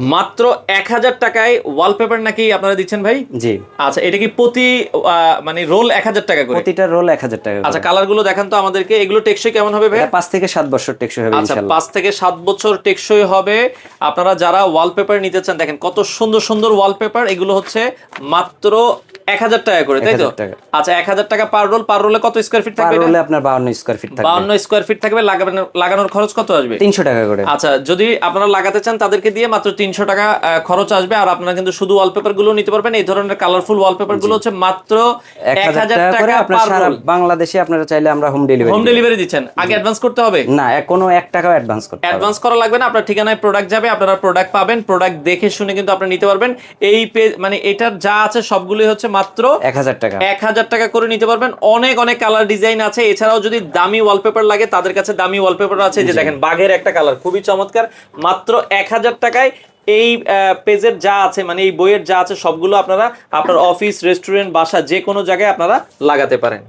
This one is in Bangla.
মাত্র 1000 টাকায় ওয়ালপেপার নাকি আপনারা দিচ্ছেন ভাই? জি। আচ্ছা, এটা কি প্রতি মানে রোল 1000 টাকা করে? প্রতিটা রোল 1000 টাকা করে। আচ্ছা, কালার গুলো দেখান তো আমাদেরকে, এগুলো টেকসই কেমন হবে ভাই? এটা 5 থেকে 7 বছর টেকসই হবে আচ্ছা, ইনশাআল্লাহ। 5 থেকে 7 বছর টেকসই হবে। আপনারা যারা ওয়ালপেপার নিতে চান, দেখেন কত সুন্দর সুন্দর ওয়ালপেপার, এগুলো হচ্ছে মাত্র 1000 টাকা করে, তাই তো? 1000 টাকা। আচ্ছা, 1000 টাকা পার রোল। পার রোলে কত স্কয়ার ফিট থাকবে? পার রোলে আপনার 52 স্কয়ার ফিট থাকবে। 52 স্কয়ার ফিট থাকবে। লাগানোর খরচ কত আসবে? 300 টাকা করে। আচ্ছা, যদি আপনারা লাগাতে চান তাদেরকে দিয়ে মাত্র 300 টাকা খরচ আসবে। আর আপনারা কিন্তু শুধু ওয়ালপেপার গুলো নিতে পারবেন। এই ধরনের কালারফুল ওয়ালপেপার গুলো হচ্ছে মাত্র 1000 টাকা আপনার পার সারা রোল। বাংলাদেশে আপনারা চাইলে আমরা হোম ডেলিভারি হোম ডেলিভারি দিচ্ছেন? আগে অ্যাডভান্স করতে হবে? না, কোনো 1 টাকাও অ্যাডভান্স করতে হবে না। অ্যাডভান্স করা লাগবে না। আপনার ঠিকানায় প্রোডাক্ট যাবে, আপনারা প্রোডাক্ট পাবেন, প্রোডাক্ট দেখে শুনে কিন্তু আপনি নিতে পারবেন। এই মানে এটার যা আছে সবগুলোই হচ্ছে মাত্র 1000 টাকা। 1000 টাকা করে নিতে পারবেন। অনেক অনেক কালার ডিজাইন আছে। এছাড়াও যদি দামি ওয়ালপেপার লাগে তাদের কাছে দামি ওয়ালপেপার আছে। যে দেখেন বাঘের একটা কালার খুবই চমৎকার, মাত্র 1000 টাকায়। এই পেজের যা আছে, মানে এই বইয়ের যা আছে সবগুলো আপনারা আপনার অফিস, রেস্টুরেন্ট, বাসা যে কোনো জায়গায় আপনারা লাগাতে পারেন।